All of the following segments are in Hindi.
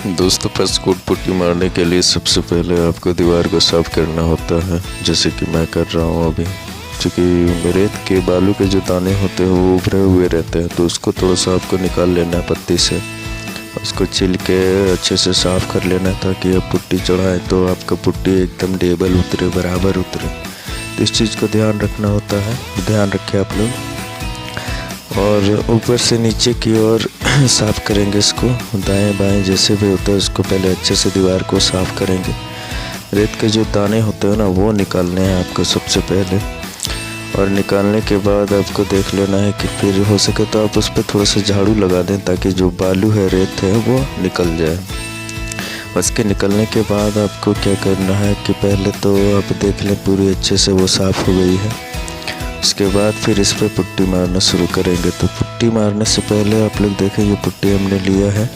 दोस्तों, फर्स्ट कोट पुट्टी मारने के लिए सबसे पहले आपको दीवार को साफ़ करना होता है, जैसे कि मैं कर रहा हूँ अभी। क्योंकि रेत के बालू के जो दाने होते हैं वो उभरे हुए रहते हैं, तो उसको थोड़ा सा आपको निकाल लेना है पत्ती से। उसको छिल के अच्छे से साफ़ कर लेना है, ताकि आप पुट्टी चढ़ाएँ तो आपका पुट्टी एकदम टेबल उतरे, बराबर उतरे। तो इस चीज़ को ध्यान रखना होता है, ध्यान रखें आप लोग। और ऊपर से नीचे की ओर साफ़ करेंगे इसको, दाएं बाएं जैसे भी होता है उसको पहले अच्छे से दीवार को साफ़ करेंगे। रेत के जो दाने होते हैं ना वो निकालने हैं आपको सबसे पहले, और निकालने के बाद आपको देख लेना है कि फिर हो सके तो आप उस पर थोड़ा सा झाड़ू लगा दें, ताकि जो बालू है, रेत है, वो निकल जाए। उसके निकलने के बाद आपको क्या करना है कि पहले तो आप देख लें पूरी अच्छे से वो साफ़ हो गई है। उसके बाद फिर इस पर पुट्टी मारना शुरू करेंगे। तो पुट्टी मारने से पहले आप लोग देखें, ये पुट्टी हमने लिया है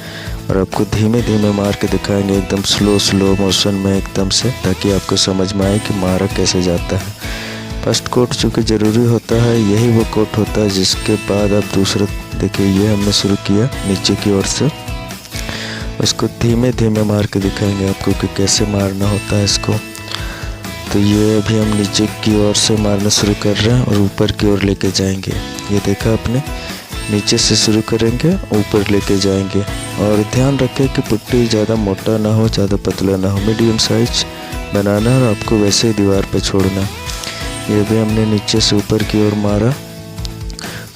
और आपको धीमे धीमे मार के दिखाएंगे, एकदम स्लो मोशन में एकदम से, ताकि आपको समझ में आए कि मारा कैसे जाता है। फर्स्ट कोट चूँकि ज़रूरी होता है, यही वो कोट होता है जिसके बाद आप दूसरा देखिए, ये हमने शुरू किया नीचे की ओर से। उसको धीमे धीमे मार के दिखाएंगे आपको कि कैसे मारना होता है इसको। तो ये अभी हम नीचे की ओर से मारना शुरू कर रहे हैं और ऊपर की ओर लेके जाएंगे। ये देखा आपने, नीचे से शुरू करेंगे, ऊपर लेके जाएंगे। और ध्यान रखें कि पुट्टी ज़्यादा मोटा ना हो, ज़्यादा पतला ना हो, मीडियम साइज बनाना है और आपको वैसे ही दीवार पे छोड़ना। ये भी हमने नीचे से ऊपर की ओर मारा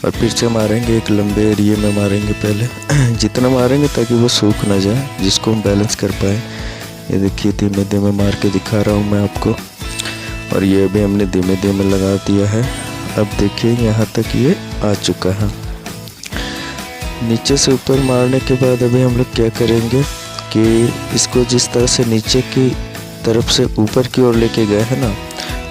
और फिर से मारेंगे, एक लंबे एरिए में मारेंगे पहले जितना मारेंगे ताकि वो सूख ना जाए, जिसको हम बैलेंस कर पाए। ये देखिए, धीमे धीमे मार के दिखा रहा हूँ मैं आपको, और ये भी हमने धीमे धीमे लगा दिया है। अब देखिए यहाँ तक ये आ चुका है। नीचे से ऊपर मारने के बाद अभी हम लोग क्या करेंगे कि इसको जिस तरह से नीचे की तरफ से ऊपर की ओर लेके गए हैं ना,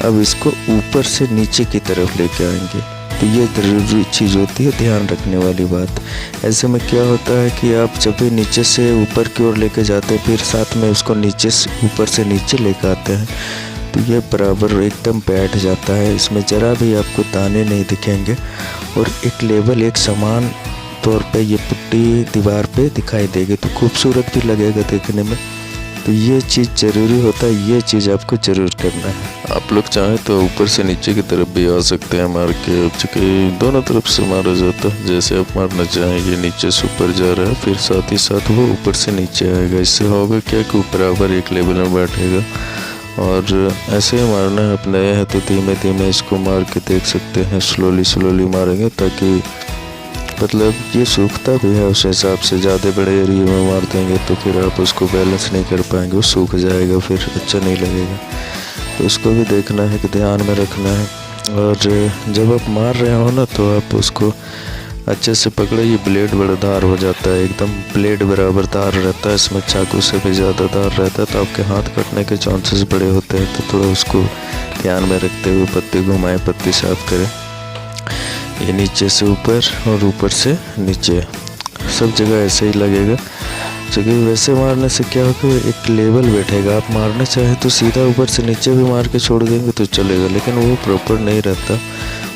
अब इसको ऊपर से नीचे की तरफ लेके आएंगे। तो ये ज़रूरी चीज़ होती है, ध्यान रखने वाली बात। ऐसे में क्या होता है कि आप जब भी नीचे से ऊपर की ओर लेके जाते हैं, फिर साथ में उसको नीचे से ऊपर से नीचे लेके आते हैं, तो ये बराबर एकदम बैठ जाता है। इसमें ज़रा भी आपको दाने नहीं दिखेंगे और एक लेवल, एक समान तौर पे ये पुट्टी दीवार पे दिखाई देगी, तो खूबसूरत भी लगेगा देखने में। तो ये चीज़ ज़रूरी होता है, ये चीज़ आपको ज़रूर करना है। आप लोग चाहें तो ऊपर से नीचे की तरफ भी आ सकते हैं मार के, चूँकि दोनों तरफ से मारा जाता है, जैसे आप मारना चाहें। ये नीचे से ऊपर जा रहा है, फिर साथ ही साथ वो ऊपर से नीचे आएगा। इससे होगा क्या कि बराबर एक लेवल में बैठेगा। और ऐसे ही मारना है। अपने है तो धीमे धीमे इसको मार के देख सकते हैं, स्लोली मारेंगे, ताकि मतलब ये सूखता भी है उस हिसाब से। ज़्यादा बड़े एरिया में मार देंगे तो फिर आप उसको बैलेंस नहीं कर पाएंगे, वो सूख जाएगा, फिर अच्छा नहीं लगेगा। तो उसको भी देखना है कि ध्यान में रखना है। और जब आप मार रहे हो ना, तो आप उसको अच्छे से पकड़ो। ये ब्लेड बड़ा धार हो जाता है, एकदम ब्लेड बराबर धार रहता है, इसमें चाकू से भी ज़्यादा धार रहता है, तो आपके हाथ कटने के चांसेस बड़े होते हैं। तो थोड़ा उसको ध्यान में रखते हुए पत्ती घुमाएं, पत्ती साफ करें। ये नीचे से ऊपर और ऊपर से नीचे, सब जगह ऐसे ही लगेगा। क्योंकि वैसे मारने से क्या होगा, एक लेवल बैठेगा। आप मारना चाहें तो सीधा ऊपर से नीचे भी मार के छोड़ देंगे तो चलेगा, लेकिन वो प्रॉपर नहीं रहता।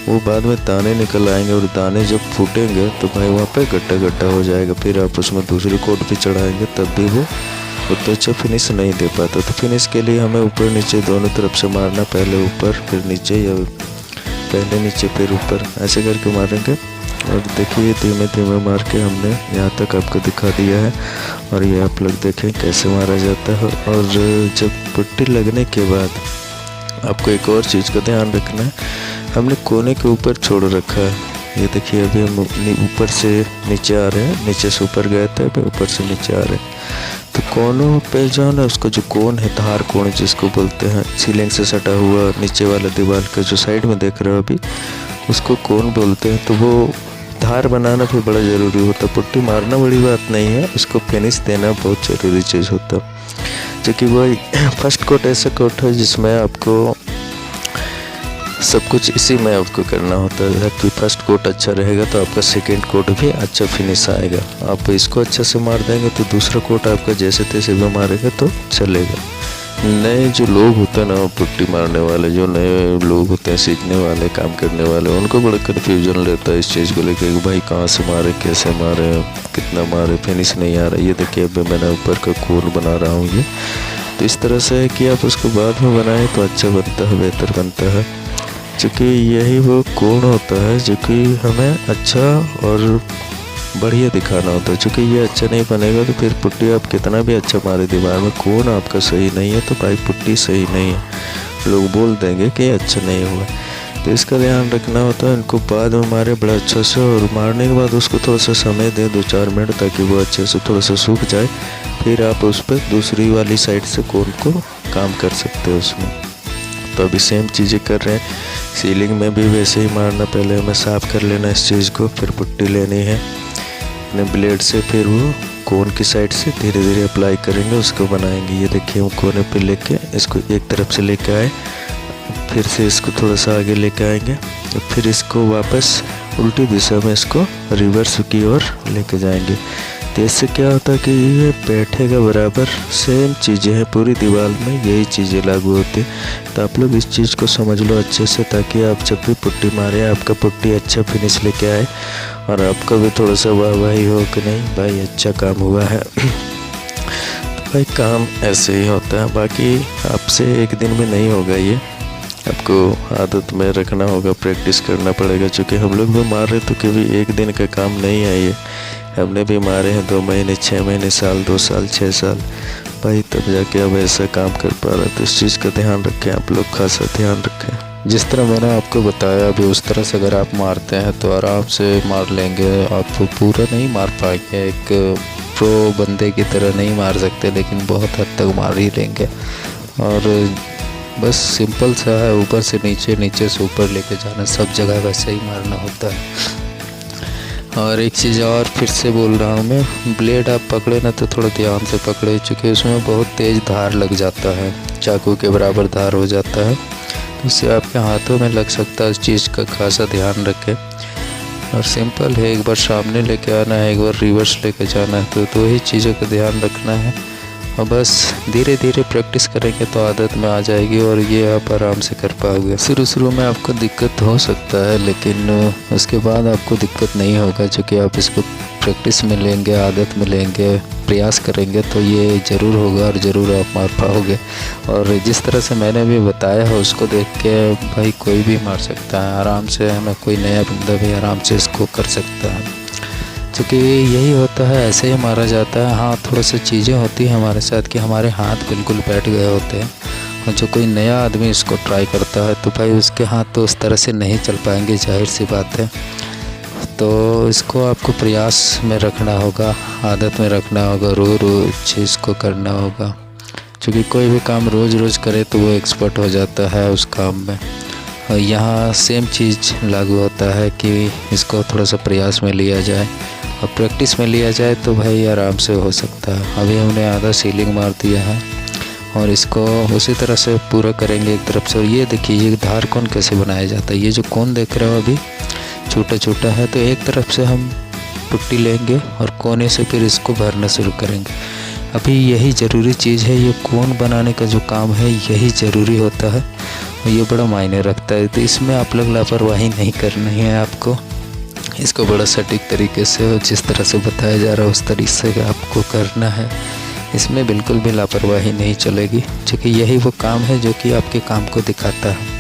वो बाद में दाने निकल आएंगे और दाने जब फूटेंगे तो भाई वहाँ पे गड्ढा हो जाएगा। फिर आप उसमें दूसरी कोट भी चढ़ाएंगे, तब भी वो उतना अच्छा फिनिश नहीं दे पाता। तो फिनिश के लिए हमें ऊपर नीचे दोनों तरफ से मारना, पहले ऊपर फिर नीचे, या पहले नीचे फिर ऊपर, ऐसे करके मारेंगे। और देखिए, धीमे धीमे मार के हमने यहाँ तक आपको दिखा दिया है। और ये आप लोग देखें कैसे मारा जाता है। और जब पुट्टी लगने के बाद आपको एक और चीज़ का ध्यान रखना है, हमने कोने के ऊपर छोड़ रखा है। ये देखिए, अभी हम ऊपर से नीचे आ रहे हैं, नीचे से ऊपर गए थे, अभी ऊपर से नीचे आ रहे हैं। तो कोनों पे जो है ना, उसका जो कोन है, धार कोण जिसको बोलते हैं, सीलिंग से सटा हुआ नीचे वाला दीवार का जो साइड में देख रहे हो अभी, उसको कोन बोलते हैं। तो वो धार बनाना भी बड़ा ज़रूरी होता है। पुट्टी मारना बड़ी बात नहीं है, उसको फिनिश देना बहुत ज़रूरी चीज़ होता है। जो कि वही फर्स्ट कोट ऐसा कोट है जिसमें आपको सब कुछ इसी में आपको करना होता है कि फर्स्ट कोट अच्छा रहेगा तो आपका सेकंड कोट भी अच्छा फिनिश आएगा। आप इसको अच्छे से मार देंगे तो दूसरा कोट आपका जैसे तैसे भी मारेगा तो चलेगा। नए जो लोग होते हैं ना, पुट्टी मारने वाले जो नए लोग होते हैं, सीखने वाले, काम करने वाले, उनको बड़ा कन्फ्यूजन रहता है इस चीज़ को लेकर कि भाई कहाँ से मारे, कैसे मारे, कितना मारे, फिनिश नहीं आ रहा। ये देखिए अभी मैंने ऊपर का कोन बना रहा हूँ। ये तो इस तरह से है कि आप उसको बाद में बनाएं तो अच्छा बनता है, बेहतर बनता है, क्योंकि यही वो कोण होता है जो कि हमें अच्छा और बढ़िया दिखाना होता है। क्योंकि ये अच्छा नहीं बनेगा तो फिर पुट्टी आप कितना भी अच्छा मारे दीवार में, कोण आपका सही नहीं है तो भाई पुट्टी सही नहीं है, लोग बोल देंगे कि अच्छा नहीं हुआ। तो इसका ध्यान रखना होता है। इनको बाद में मारे बड़ा अच्छा से, और मारने के बाद उसको थोड़ा सा समय दें 2-4 मिनट, ताकि वो अच्छे से थोड़ा सा सूख जाए। फिर आप उस पर दूसरी वाली साइड से कोण को काम कर सकते हो उसमें। तो अभी सेम चीज़ें कर रहे हैं, सीलिंग में भी वैसे ही मारना। पहले हमें साफ़ कर लेना इस चीज़ को, फिर पुट्टी लेनी है अपने ब्लेड से, फिर वो कोन की साइड से धीरे धीरे अप्लाई करेंगे, उसको बनाएंगे। ये देखिए हम कोने पे लेके इसको एक तरफ से लेके आए, फिर से इसको थोड़ा सा आगे लेके आएंगे, तो फिर इसको वापस उल्टी दिशा में इसको रिवर्स की ओर लेके जाएंगे। तो इससे क्या होता है कि ये बैठेगा बराबर। सेम चीज़ें हैं पूरी दीवार में, यही चीज़ें लागू होती हैं। तो आप लोग इस चीज़ को समझ लो अच्छे से, ताकि आप जब भी पुट्टी मारे आपका पुट्टी अच्छा फिनिश लेके आए, और आपका भी थोड़ा सा वाहवाही हो कि नहीं भाई अच्छा काम हुआ है। तो भाई काम ऐसे ही होता है, बाकी आपसे एक दिन में नहीं होगा ये, आपको आदत में रखना होगा, प्रैक्टिस करना पड़ेगा। क्योंकि हम लोग भी मार रहे तो कभी एक दिन का काम नहीं है ये, हमने भी मारे हैं 2 महीने, 6 महीने, साल, 2 साल, 6 साल भाई, तब जाके अब ऐसा काम कर पा रहे। तो इस चीज़ का ध्यान रखें आप लोग, खासा ध्यान रखें। जिस तरह मैंने आपको बताया अभी, उस तरह से अगर आप मारते हैं तो आराम से मार लेंगे। आप पूरा नहीं मार पाएंगे, एक प्रो बंदे की तरह नहीं मार सकते, लेकिन बहुत हद तक मार ही लेंगे। और बस सिंपल सा है, ऊपर से नीचे, नीचे से ऊपर लेके जाना, सब जगह वैसे ही मारना होता है। और एक चीज़ और फिर से बोल रहा हूँ मैं, ब्लेड आप पकड़े ना तो थोड़ा ध्यान से पकड़े, चूँकि उसमें बहुत तेज़ धार लग जाता है, चाकू के बराबर धार हो जाता है, तो उससे आपके हाथों में लग सकता है। इस चीज़ का खासा ध्यान रखें। और सिंपल है, एक बार सामने लेके आना है, एक बार रिवर्स लेके जाना है, तो 2 ही चीज़ों का ध्यान रखना है। और बस धीरे धीरे प्रैक्टिस करेंगे तो आदत में आ जाएगी, और ये आप आराम से कर पाओगे। शुरू में आपको दिक्कत हो सकता है, लेकिन उसके बाद आपको दिक्कत नहीं होगा, क्योंकि आप इसको प्रैक्टिस में लेंगे, आदत में लेंगे, प्रयास करेंगे तो ये ज़रूर होगा और ज़रूर आप मार पाओगे। और जिस तरह से मैंने भी बताया है उसको देख के भाई कोई भी मार सकता है आराम से, है ना, कोई नया बंदा भी आराम से इसको कर सकता है, क्योंकि यही होता है, ऐसे ही मारा जाता है। हाँ, थोड़ा सा चीज़ें होती हैं हमारे साथ कि हमारे हाथ बिल्कुल बैठ गए होते हैं, और जो कोई नया आदमी इसको ट्राई करता है तो भाई उसके हाथ तो उस तरह से नहीं चल पाएंगे, जाहिर सी बात है। तो इसको आपको प्रयास में रखना होगा, आदत में रखना होगा, रोज़ इसको करना होगा, क्योंकि कोई भी काम रोज़ रोज़ करे तो वो एक्सपर्ट हो जाता है उस काम में। और यहाँ सेम चीज़ लागू होता है कि इसको थोड़ा सा प्रयास में लिया जाए और प्रैक्टिस में लिया जाए तो भाई आराम से हो सकता है। अभी हमने आधा सीलिंग मार दिया है और इसको उसी तरह से पूरा करेंगे एक तरफ से। और ये देखिए, ये धार कोन कैसे बनाया जाता है, ये जो कोन देख रहे हो अभी छोटा छोटा है, तो एक तरफ से हम पुट्टी लेंगे और कोने से फिर इसको भरना शुरू करेंगे। अभी यही ज़रूरी चीज़ है, ये कोन बनाने का जो काम है यही ज़रूरी होता है और ये बड़ा मायने रखता है। तो इसमें आप लोग लापरवाही नहीं करनी है आपको, इसको बड़ा सटीक तरीके से और जिस तरह से बताया जा रहा है उस तरीके से आपको करना है। इसमें बिल्कुल भी लापरवाही नहीं चलेगी, क्योंकि यही वो काम है जो कि आपके काम को दिखाता है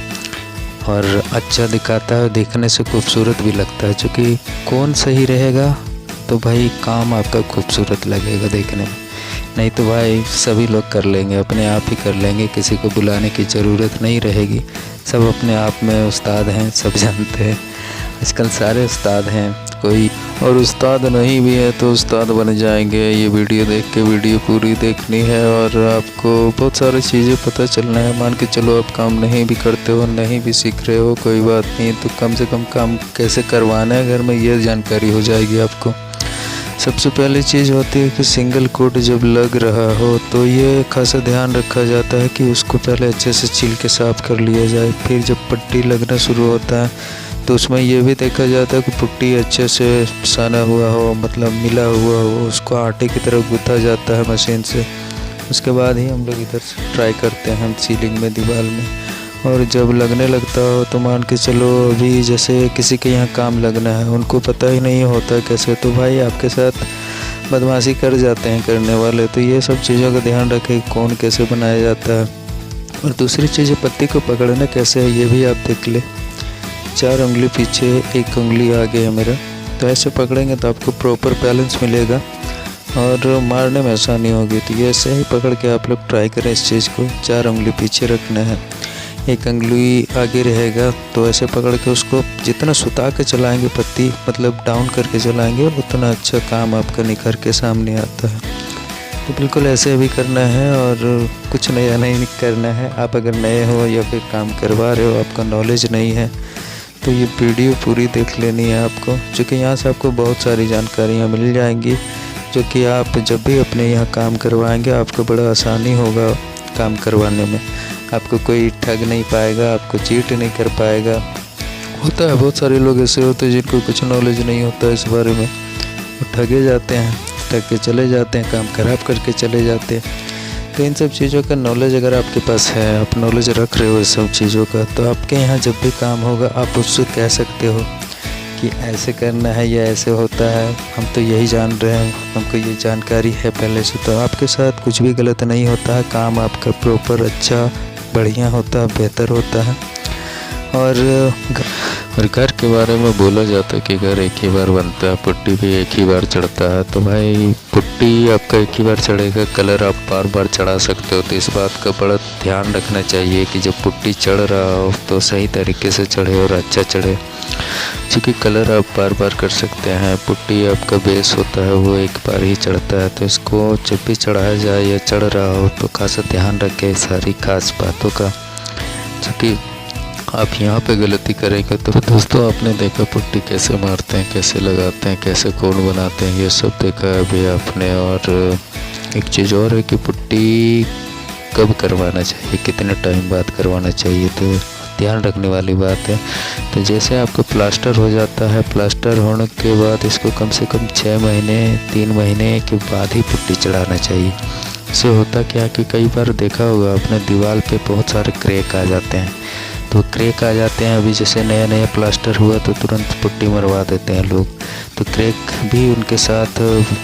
और अच्छा दिखाता है, देखने से खूबसूरत भी लगता है। क्योंकि कौन सही रहेगा तो भाई काम आपका खूबसूरत लगेगा देखने में, नहीं तो भाई सभी लोग कर लेंगे, अपने आप ही कर लेंगे, किसी को बुलाने की ज़रूरत नहीं रहेगी। सब अपने आप में उस्ताद हैं, सब जानते हैं, आजकल सारे उस्ताद हैं। कोई और उस्ताद नहीं भी है तो उस्ताद बन जाएंगे। ये वीडियो देख के वीडियो पूरी देखनी है और आपको बहुत सारी चीज़ें पता चलना है। मान के चलो आप काम नहीं भी करते हो, नहीं भी सीख रहे हो, कोई बात नहीं, तो कम से कम काम कैसे करवाना है घर में ये जानकारी हो जाएगी आपको। सबसे पहली चीज़ होती है कि सिंगल कोट जब लग रहा हो तो ये खासा ध्यान रखा जाता है कि उसको पहले अच्छे से छील के साफ़ कर लिया जाए। फिर जब पट्टी लगना शुरू होता है तो उसमें यह भी देखा जाता है कि पुट्टी अच्छे से साना हुआ हो, मतलब मिला हुआ हो, उसको आटे की तरह गूँथा जाता है मशीन से। उसके बाद ही हम लोग इधर से ट्राई करते हैं सीलिंग में, दीवार में। और जब लगने लगता हो तो मान के चलो, अभी जैसे किसी के यहाँ काम लगना है, उनको पता ही नहीं होता कैसे, तो भाई आपके साथ बदमाशी कर जाते हैं करने वाले। तो ये सब चीज़ों का ध्यान रखें, कौन कैसे बनाया जाता है। और दूसरी चीज़ है, पत्ती को पकड़ना कैसे है ये भी आप देख ले। 4 उंगली पीछे, 1 उंगली आगे है मेरा, तो ऐसे पकड़ेंगे तो आपको प्रॉपर बैलेंस मिलेगा और मारने में आसानी होगी। तो ये ऐसे ही पकड़ के आप लोग ट्राई करें इस चीज़ को। 4 उंगली पीछे रखना है, 1 उंगली आगे रहेगा, तो ऐसे पकड़ के उसको जितना सुता के चलाएंगे, पत्ती मतलब डाउन करके चलाएंगे, उतना अच्छा काम आपका निखर के सामने आता है। तो बिल्कुल ऐसे भी करना है और कुछ नया नहीं करना है। आप अगर नए हो या फिर काम करवा रहे हो, आपका नॉलेज नहीं है, तो ये वीडियो पूरी देख लेनी है आपको, क्योंकि यहाँ से आपको बहुत सारी जानकारियाँ मिल जाएंगी, जो कि आप जब भी अपने यहाँ काम करवाएंगे आपको बड़ा आसानी होगा काम करवाने में। आपको कोई ठग नहीं पाएगा, आपको चीट नहीं कर पाएगा। होता है बहुत सारे लोग ऐसे होते हैं जिनको कुछ नॉलेज नहीं होता इस बारे में, वो ठगे जाते हैं, ठग के चले जाते हैं, काम खराब करके चले जाते हैं। तो इन सब चीज़ों का नॉलेज अगर आपके पास है, आप नॉलेज रख रहे हो इस सब चीज़ों का, तो आपके यहाँ जब भी काम होगा आप उससे कह सकते हो कि ऐसे करना है या ऐसे होता है, हम तो यही जान रहे हैं, हमको ये जानकारी है पहले से। तो आपके साथ कुछ भी गलत नहीं होता है, काम आपका प्रॉपर अच्छा बढ़िया होता है, बेहतर होता है। और घर के बारे में बोला जाता है कि घर एक ही बार बनता है, पुट्टी भी एक ही बार चढ़ता है। तो भाई पुट्टी आपका एक ही बार चढ़ेगा, कलर आप बार बार चढ़ा सकते हो। तो इस बात का बड़ा ध्यान रखना चाहिए कि जब पुट्टी चढ़ रहा हो तो सही तरीके से चढ़े और अच्छा चढ़े, क्योंकि कलर आप बार बार कर सकते हैं। पुट्टी आपका बेस होता है वो एक बार ही चढ़ता है, तो इसको जब भी चढ़ाया जाए या चढ़ रहा हो तो खासा ध्यान रखें सारी खास बातों का, क्योंकि आप यहाँ पे गलती करेंगे तो दोस्तों आपने देखा पुट्टी कैसे मारते हैं, कैसे लगाते हैं, कैसे कोण बनाते हैं, ये सब देखा है अभी आपने। और एक चीज़ और है कि पुट्टी कब करवाना चाहिए, कितने टाइम बाद करवाना चाहिए, तो ध्यान रखने वाली बात है। तो जैसे आपका प्लास्टर हो जाता है, प्लास्टर होने के बाद इसको कम से कम 6 महीने 3 महीने के बाद ही पुट्टी चढ़ाना चाहिए। इससे होता क्या कि कई बार देखा होगा आपने दीवार पे बहुत सारे क्रैक आ जाते हैं, तो क्रैक आ जाते हैं। अभी जैसे नया नया प्लास्टर हुआ तो तुरंत पुट्टी मरवा देते हैं लोग, तो क्रैक भी उनके साथ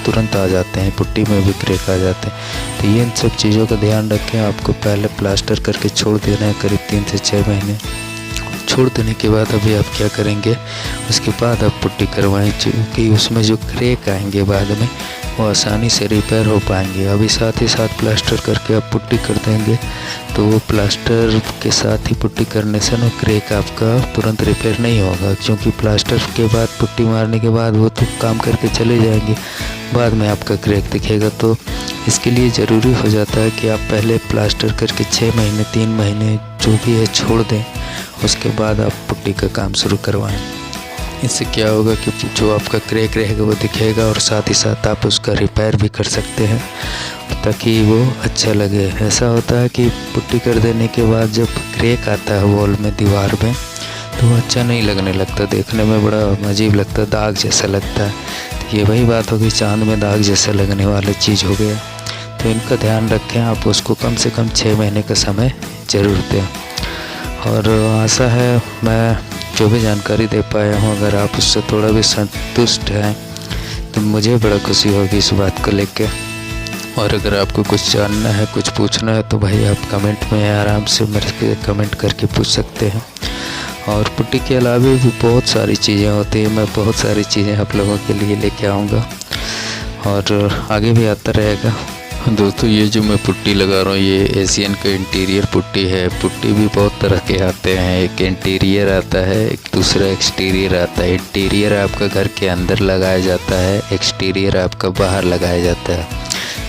तुरंत आ जाते हैं, पुट्टी में भी क्रैक आ जाते हैं। तो ये इन सब चीज़ों का ध्यान रखें। आपको पहले प्लास्टर करके छोड़ देना है करीब 3 से 6 महीने। छोड़ देने के बाद अभी आप क्या करेंगे, उसके बाद आप पुट्टी करवाएं, क्योंकि उसमें जो क्रैक आएंगे बाद में वो आसानी से रिपेयर हो पाएंगे। अभी साथ ही साथ प्लास्टर करके आप पुट्टी कर देंगे तो वो प्लास्टर के साथ ही पुट्टी करने से ना क्रैक आपका तुरंत रिपेयर नहीं होगा, क्योंकि प्लास्टर के बाद पुट्टी मारने के बाद वो तो काम करके चले जाएंगे, बाद में आपका क्रैक दिखेगा। तो इसके लिए ज़रूरी हो जाता है कि आप पहले प्लास्टर करके 6 महीने 3 महीने जो भी है छोड़ दें, उसके बाद आप पुट्टी का काम शुरू करवाएं। इससे क्या होगा कि जो आपका क्रैक रहेगा वो दिखेगा और साथ ही साथ आप उसका रिपेयर भी कर सकते हैं ताकि वो अच्छा लगे। ऐसा होता है कि पुट्टी कर देने के बाद जब क्रैक आता है वॉल में, दीवार में, तो वो अच्छा नहीं लगने लगता, देखने में बड़ा अजीब लगता है, दाग जैसा लगता है। तो ये वही बात होगी, चांद में दाग जैसा लगने वाली चीज़ हो गया। तो इनका ध्यान रखें, आप उसको कम से कम 6 महीने का समय ज़रूर दें। और आशा है मैं जो भी जानकारी दे पाया हूँ, अगर आप उससे थोड़ा भी संतुष्ट हैं तो मुझे बड़ा खुशी होगी इस बात को लेके। और अगर आपको कुछ जानना है, कुछ पूछना है, तो भाई आप कमेंट में आराम से मेरे कमेंट करके पूछ सकते हैं। और पुट्टी के अलावा भी बहुत सारी चीज़ें होती हैं, मैं बहुत सारी चीज़ें आप लोगों के लिए लेके आऊँगा और आगे भी आता रहेगा। दोस्तों ये जो मैं पुट्टी लगा रहा हूँ ये एशियन का इंटीरियर पुट्टी है। पुट्टी भी बहुत तरह के आते हैं, एक इंटीरियर आता है, एक दूसरा एक्सटीरियर आता है। इंटीरियर आपका घर के अंदर लगाया जाता है, एक्सटीरियर आपका बाहर लगाया जाता है।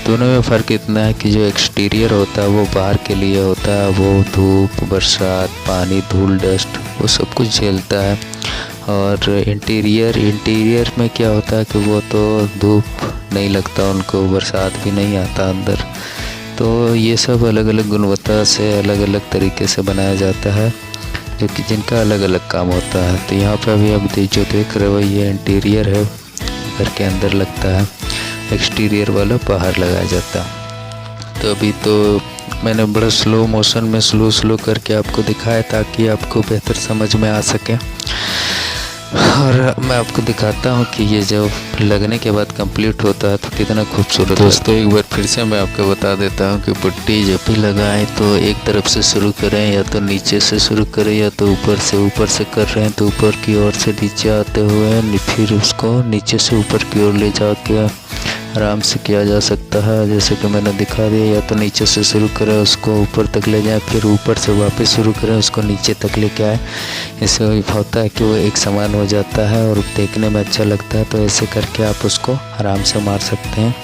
दोनों में फ़र्क इतना है कि जो एक्सटीरियर होता है वो बाहर के लिए होता है, वो धूप, बरसात, पानी, धूल, डस्ट वो सब कुछ झेलता है। और इंटीरियर में क्या होता है कि वो तो धूप नहीं लगता उनको, बरसात भी नहीं आता अंदर। तो ये सब अलग अलग गुणवत्ता से अलग अलग तरीके से बनाया जाता है, जो कि जिनका अलग अलग काम होता है। तो यहाँ पे अभी आप जो देख रहे हो ये इंटीरियर है, घर के अंदर लगता है, एक्सटीरियर वाला बाहर लगाया जाता है। तो अभी तो मैंने बड़ा स्लो मोशन में स्लो करके आपको दिखाया ताकि आपको बेहतर समझ में आ सके। और मैं आपको दिखाता हूँ कि ये जब लगने के बाद कंप्लीट होता है तो कितना खूबसूरत। दोस्तों एक बार फिर से मैं आपको बता देता हूँ कि पुट्टी जब भी लगाएं तो एक तरफ से शुरू करें, या तो नीचे से शुरू करें या तो ऊपर से कर रहे हैं तो ऊपर की ओर से नीचे आते हुए फिर उसको नीचे से ऊपर की ओर ले जाके आराम से किया जा सकता है। जैसे कि मैंने दिखा दिया, या तो नीचे से शुरू करें उसको ऊपर तक ले जाएं, फिर ऊपर से वापस शुरू करें उसको नीचे तक लेके आए। इससे होता है कि वो एक समान हो जाता है और देखने में अच्छा लगता है। तो ऐसे करके आप उसको आराम से मार सकते हैं।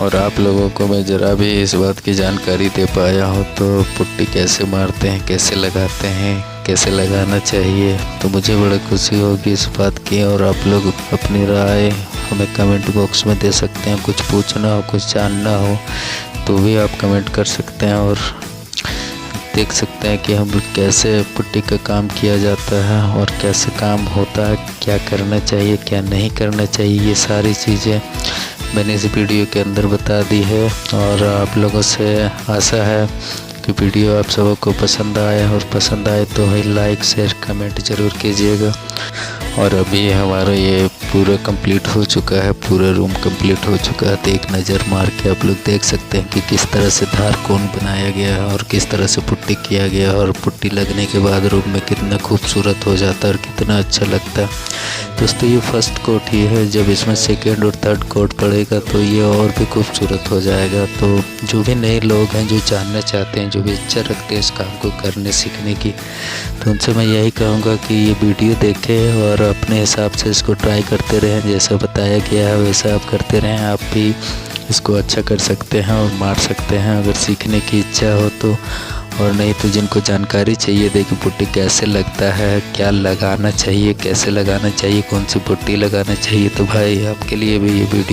और आप लोगों को मैं ज़रा भी इस बात की जानकारी दे पाया हो तो पुट्टी कैसे मारते हैं, कैसे लगाते हैं, कैसे लगाना चाहिए, तो मुझे बड़ी खुशी होगी इस बात की। और आप लोग अपनी राय हमें कमेंट बॉक्स में दे सकते हैं। कुछ पूछना हो, कुछ जानना हो तो भी आप कमेंट कर सकते हैं और देख सकते हैं कि हम कैसे पुट्टी का काम किया जाता है और कैसे काम होता है, क्या करना चाहिए, क्या नहीं करना चाहिए। ये सारी चीज़ें मैंने इस वीडियो के अंदर बता दी है। और आप लोगों से आशा है कि वीडियो आप सबों को पसंद आए, और पसंद आए तो लाइक शेयर कमेंट ज़रूर कीजिएगा। और अभी हमारा ये पूरा कंप्लीट हो चुका है, पूरा रूम कंप्लीट हो चुका है। तो एक नज़र मार के आप लोग देख सकते हैं कि किस तरह से धार कोन बनाया गया है और किस तरह से पुट्टी किया गया है। और पुट्टी लगने के बाद रूम में कितना खूबसूरत हो जाता है और कितना अच्छा लगता है। दोस्तों ये फर्स्ट कोट ही है, जब इसमें सेकेंड और थर्ड कोट पड़ेगा तो ये और भी खूबसूरत हो जाएगा। तो जो भी नए लोग हैं, जो जानना चाहते हैं, जो भी इच्छा रखते हैं इस काम को करने सीखने की, तो उनसे मैं यही कहूँगा कि ये वीडियो देखें और अपने हिसाब से इसको ट्राई करते रहें। जैसा बताया गया है वैसा आप करते रहें, आप भी इसको अच्छा कर सकते हैं और मार सकते हैं अगर सीखने की इच्छा हो तो। और नहीं तो जिनको जानकारी चाहिए देखिए पुट्टी कैसे लगता है, क्या लगाना चाहिए, कैसे लगाना चाहिए, कौन सी पुट्टी लगाना चाहिए, तो भाई आपके लिए भी ये वीडियो